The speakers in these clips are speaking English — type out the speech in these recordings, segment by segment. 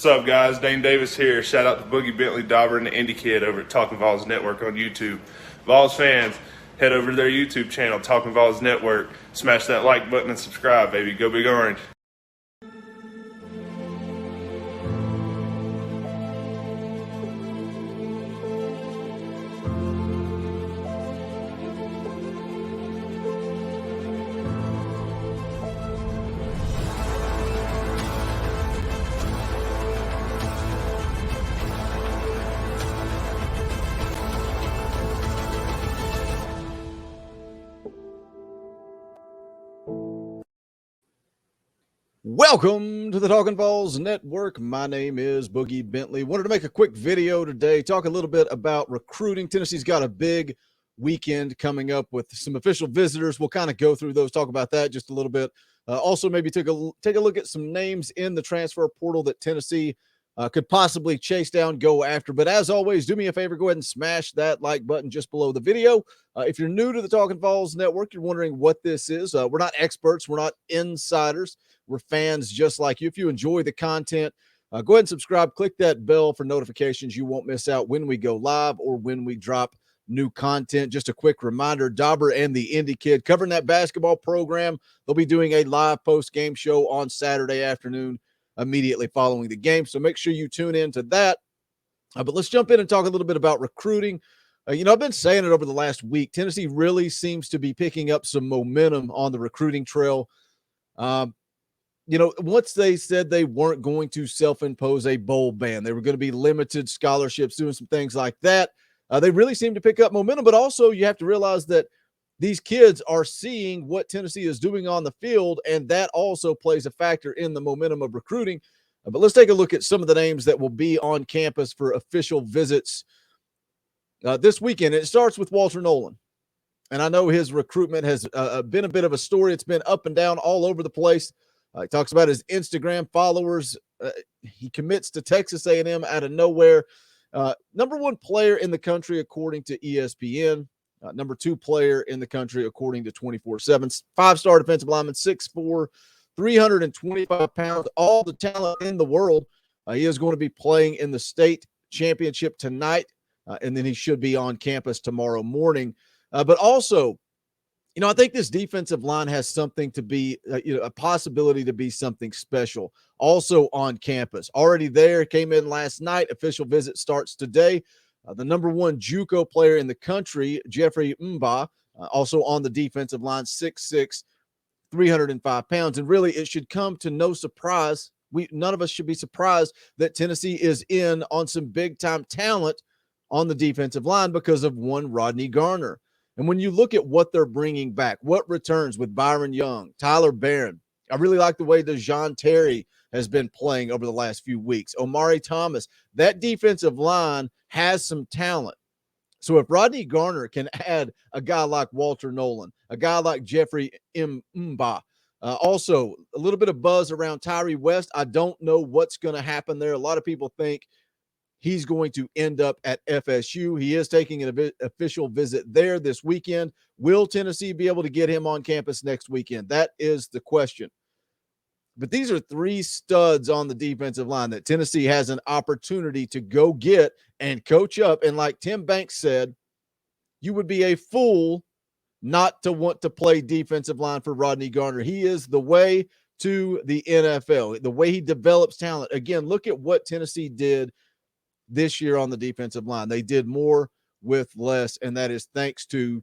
What's up, guys? Dane Davis here. Shout out to Boogie Bentley, Dauber, and the Indie Kid over at Talkin VAWLS Network on YouTube. VAWLS fans, head over to their YouTube channel, Talkin VAWLS Network. Smash that like button and subscribe, baby. Go Big Orange. Welcome to the Talkin VAWLS Network. My name is Boogie Bentley. Wanted to make a quick video today, talk a little bit about recruiting. Tennessee's got a big weekend coming up with some official visitors. We'll kind of go through those, talk about that just a little bit. Also, maybe take a look at some names in the transfer portal that Tennessee could possibly chase down, go after. But as always, do me a favor, go ahead and smash that like button just below the video. If you're new to the Talkin VAWLS Network, you're wondering what this is. We're not experts. We're not insiders. We're fans just like you. If you enjoy the content, go ahead and subscribe. Click that bell for notifications. You won't miss out when we go live or when we drop new content. Just a quick reminder, Dauber and the Indie Kid covering that basketball program. They'll be doing a live post-game show on Saturday afternoon immediately following the game. So make sure you tune in to that. But let's jump in and talk a little bit about recruiting. I've been saying it over the last week. Tennessee really seems to be picking up some momentum on the recruiting trail. Once they said they weren't going to self-impose a bowl ban, they were going to be limited scholarships, doing some things like that. They really seem to pick up momentum, but also you have to realize that these kids are seeing what Tennessee is doing on the field, and that also plays a factor in the momentum of recruiting. But let's take a look at some of the names that will be on campus for official visits this weekend. It starts with Walter Nolan. And I know his recruitment has been a bit of a story. It's been up and down all over the place. He talks about his Instagram followers. He commits to Texas A&M out of nowhere. Number one player in the country, according to ESPN. Number two player in the country, according to 24/7. Five-star defensive lineman, 6'4", 325 pounds, all the talent in the world. He is going to be playing in the state championship tonight, and then he should be on campus tomorrow morning. But also, I think this defensive line has something to be, a possibility to be something special. Also on campus, already there, came in last night. Official visit starts today. The number one JUCO player in the country, Jeffrey Mba, also on the defensive line, 6'6", 305 pounds. And really, it should come to no surprise. None of us should be surprised that Tennessee is in on some big-time talent on the defensive line because of one Rodney Garner. And when you look at what they're bringing back, what returns with Byron Young, Tyler Barron, I really like the way DeJoun Terry has been playing over the last few weeks. Omari Thomas, that defensive line has some talent. So if Rodney Garner can add a guy like Walter Nolan, a guy like Jeffrey Mba, also a little bit of buzz around Tyree West. I don't know what's going to happen there. A lot of people think he's going to end up at FSU. He is taking an official visit there this weekend. Will Tennessee be able to get him on campus next weekend? That is the question. But these are three studs on the defensive line that Tennessee has an opportunity to go get and coach up. And like Tim Banks said, you would be a fool not to want to play defensive line for Rodney Garner. He is the way to the NFL, the way he develops talent. Again, look at what Tennessee did this year on the defensive line. They did more with less, and that is thanks to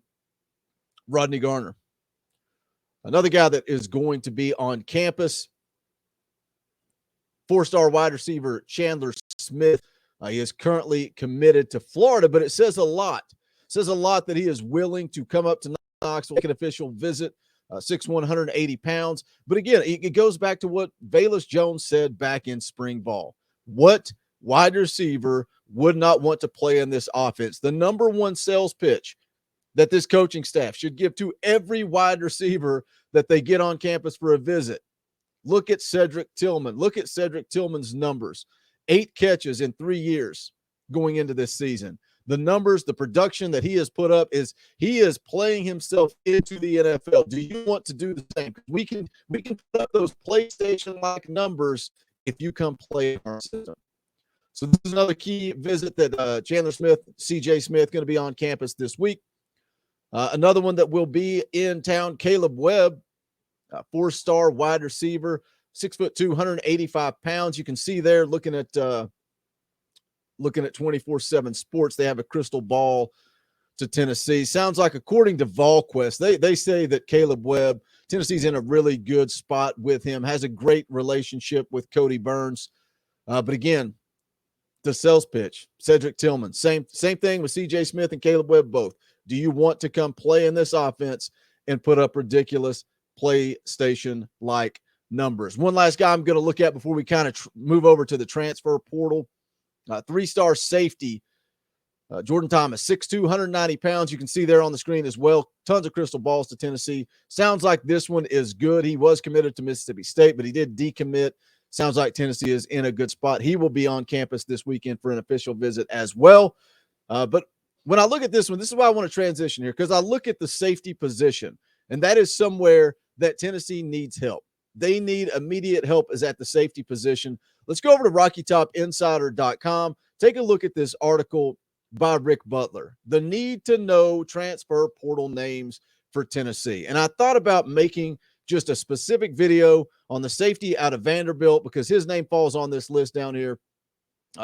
Rodney Garner. Another guy that is going to be on campus, four-star wide receiver Chandler Smith. He is currently committed to Florida, but it says a lot. It says a lot that he is willing to come up to Knoxville, make an official visit, 6'1", 180 pounds. But again, it goes back to what Velus Jones said back in spring ball. What wide receiver would not want to play in this offense? The number one sales pitch that this coaching staff should give to every wide receiver that they get on campus for a visit. Look at Cedric Tillman. Look at Cedric Tillman's numbers. 8 catches in 3 years going into this season. The numbers, the production that he has put up is he is playing himself into the NFL. Do you want to do the same? We can put up those PlayStation-like numbers if you come play in our system. So this is another key visit that Chandler Smith, CJ Smith, going to be on campus this week. Another one that will be in town, Caleb Webb, 4-star wide receiver, 6'2", 185 pounds. You can see there looking at 24/7 Sports, they have a crystal ball to Tennessee. Sounds like, according to VAWLS, they say that Caleb Webb, Tennessee's in a really good spot with him, has a great relationship with Cody Burns. But again, the sales pitch, Cedric Tillman, same thing with CJ Smith and Caleb Webb both. Do you want to come play in this offense and put up ridiculous PlayStation-like numbers? One last guy I'm going to look at before we kind of move over to the transfer portal. 3-star safety, Jordan Thomas, 6'2", 190 pounds. You can see there on the screen as well. Tons of crystal balls to Tennessee. Sounds like this one is good. He was committed to Mississippi State, but he did decommit. Sounds like Tennessee is in a good spot. He will be on campus this weekend for an official visit as well. But when I look at this one, this is why I want to transition here, because I look at the safety position, and that is somewhere that Tennessee needs help. They need immediate help is at the safety position. Let's go over to RockyTopInsider.com. Take a look at this article by Rick Butler, the need to know transfer portal names for Tennessee. And I thought about making just a specific video on the safety out of Vanderbilt because his name falls on this list down here.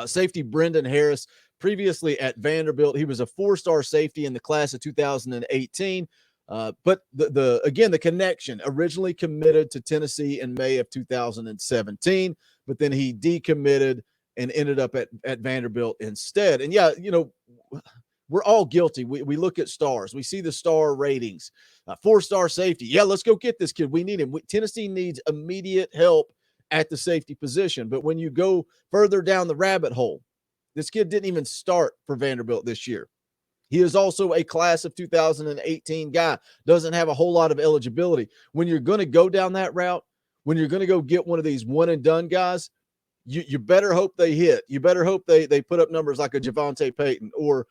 Safety Brendan Harris, previously at Vanderbilt. He was a 4-star safety in the class of 2018. But the connection, originally committed to Tennessee in May of 2017, but then he decommitted and ended up at Vanderbilt instead. And yeah, we're all guilty. We look at stars. We see the star ratings. 4-star safety. Yeah, let's go get this kid. We need him. Tennessee needs immediate help at the safety position. But when you go further down the rabbit hole, this kid didn't even start for Vanderbilt this year. He is also a class of 2018 guy, doesn't have a whole lot of eligibility. When you're going to go down that route, when you're going to go get one of these one-and-done guys, you better hope they hit. You better hope they put up numbers like a Javonte Payton, or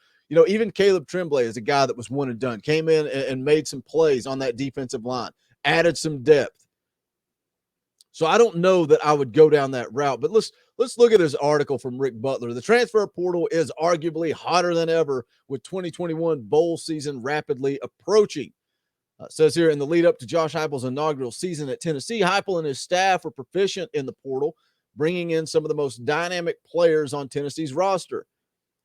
even Caleb Tremblay is a guy that was one-and-done, came in and made some plays on that defensive line, added some depth. So I don't know that I would go down that route, but let's look at this article from Rick Butler. The transfer portal is arguably hotter than ever with 2021 bowl season rapidly approaching. Says here, in the lead up to Josh Heupel's inaugural season at Tennessee, Heupel and his staff are proficient in the portal, bringing in some of the most dynamic players on Tennessee's roster.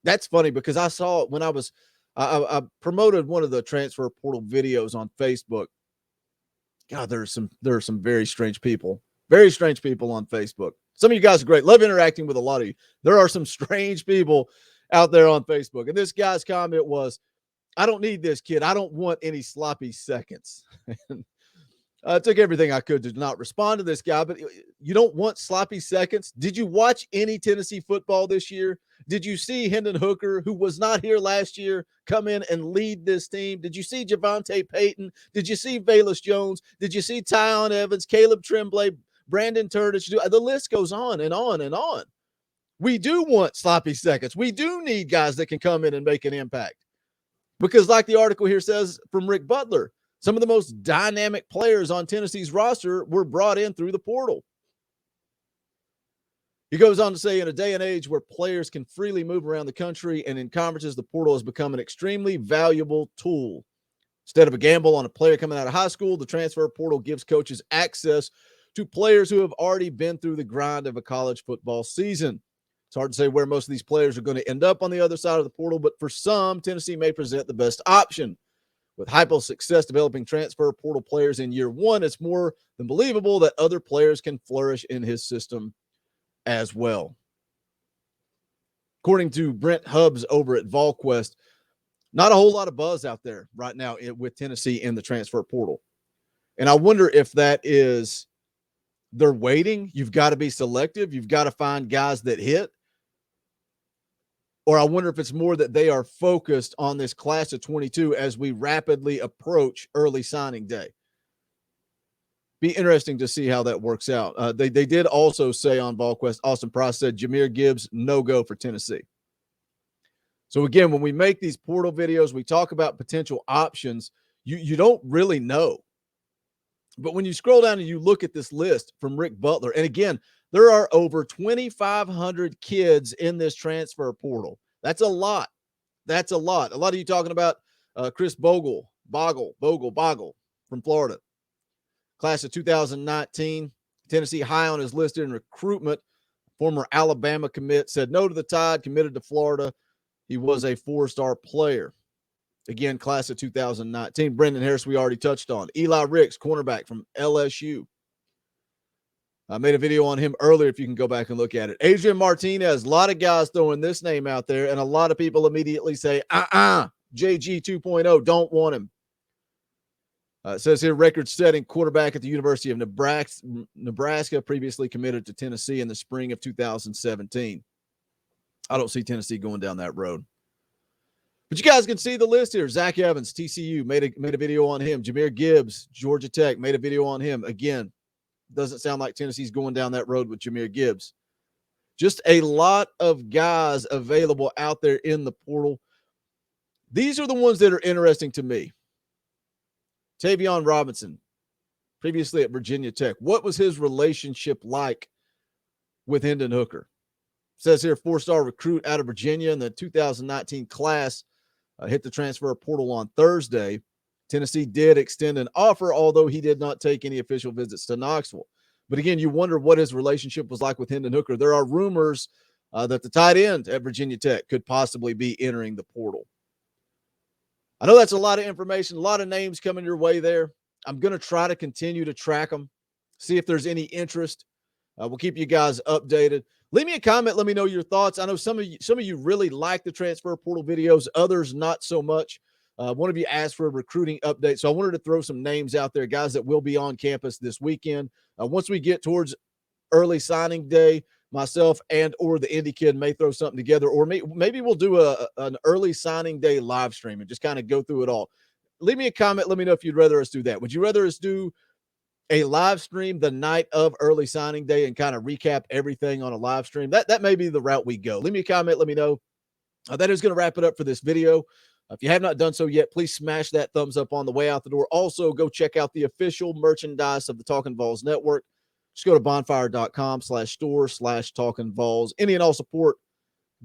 That's funny because I saw it when I promoted one of the transfer portal videos on Facebook. God, there are some very strange people. Very strange people on Facebook. Some of you guys are great. Love interacting with a lot of you. There are some strange people out there on Facebook. And this guy's comment was, I don't need this kid. I don't want any sloppy seconds. I took everything I could to not respond to this guy, but you don't want sloppy seconds. Did you watch any Tennessee football this year? Did you see Hendon Hooker, who was not here last year, come in and lead this team? Did you see Javonte Payton? Did you see Velus Jones? Did you see Tyon Evans, Caleb Tremblay, Brandon Turdich? The list goes on and on and on. We do want sloppy seconds. We do need guys that can come in and make an impact. Because like the article here says from Rick Butler, some of the most dynamic players on Tennessee's roster were brought in through the portal. He goes on to say, in a day and age where players can freely move around the country and in conferences, the portal has become an extremely valuable tool. Instead of a gamble on a player coming out of high school, the transfer portal gives coaches access to players who have already been through the grind of a college football season. It's hard to say where most of these players are going to end up on the other side of the portal, but for some, Tennessee may present the best option. With Heupel's success developing transfer portal players in year one, it's more than believable that other players can flourish in his system as well. According to Brent Hubbs over at VolQuest, not a whole lot of buzz out there right now with Tennessee in the transfer portal. And I wonder if that is they're waiting. You've got to be selective. You've got to find guys that hit. Or I wonder if it's more that they are focused on this class of 22 as we rapidly approach early signing day. Be interesting to see how that works out. They did also say on VolQuest, Austin Price said Jahmyr Gibbs, no-go for Tennessee. So again, when we make these portal videos, we talk about potential options. You don't really know. But when you scroll down and you look at this list from Rick Butler, and again, There are over 2,500 kids in this transfer portal. That's a lot. That's a lot. A lot of you talking about Chris Bogle from Florida. Class of 2019. Tennessee high on his list in recruitment. Former Alabama commit said no to the Tide, committed to Florida. He was a 4-star player. Again, class of 2019. Brendan Harris, we already touched on. Eli Ricks, cornerback from LSU. I made a video on him earlier if you can go back and look at it. Adrian Martinez, a lot of guys throwing this name out there, and a lot of people immediately say, JG 2.0, don't want him. It says here, record-setting quarterback at the University of Nebraska, previously committed to Tennessee in the spring of 2017. I don't see Tennessee going down that road. But you guys can see the list here. Zach Evans, TCU, made a video on him. Jahmyr Gibbs, Georgia Tech, made a video on him. Again, doesn't sound like Tennessee's going down that road with Jahmyr Gibbs. Just a lot of guys available out there in the portal. These are the ones that are interesting to me. Tavion Robinson, previously at Virginia Tech. What was his relationship like with Hendon Hooker? Says here, 4-star recruit out of Virginia in the 2019 class. Hit the transfer portal on Thursday. Tennessee did extend an offer, although he did not take any official visits to Knoxville. But again, you wonder what his relationship was like with Hendon Hooker. There are rumors that the tight end at Virginia Tech could possibly be entering the portal. I know that's a lot of information, a lot of names coming your way there. I'm going to try to continue to track them, see if there's any interest. We'll keep you guys updated. Leave me a comment. Let me know your thoughts. I know some of you really like the transfer portal videos, others not so much. One of you asked for a recruiting update, so I wanted to throw some names out there, guys that will be on campus this weekend. Once we get towards early signing day, myself and or the Indy Kid may throw something together, or maybe we'll do an early signing day live stream and just kind of go through it all. Leave me a comment. Let me know if you'd rather us do that. Would you rather us do a live stream the night of early signing day and kind of recap everything on a live stream? That may be the route we go. Leave me a comment. Let me know. That is going to wrap it up for this video. If you have not done so yet, please smash that thumbs up on the way out the door. Also, go check out the official merchandise of the Talkin' VAWLS Network. Just go to bonfire.com/store/Talkin' VAWLS. Any and all support,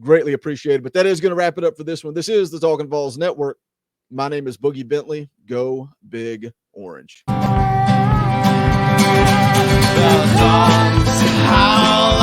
greatly appreciated. But that is going to wrap it up for this one. This is the Talkin' VAWLS Network. My name is Boogie Bentley. Go Big Orange. The dogs howl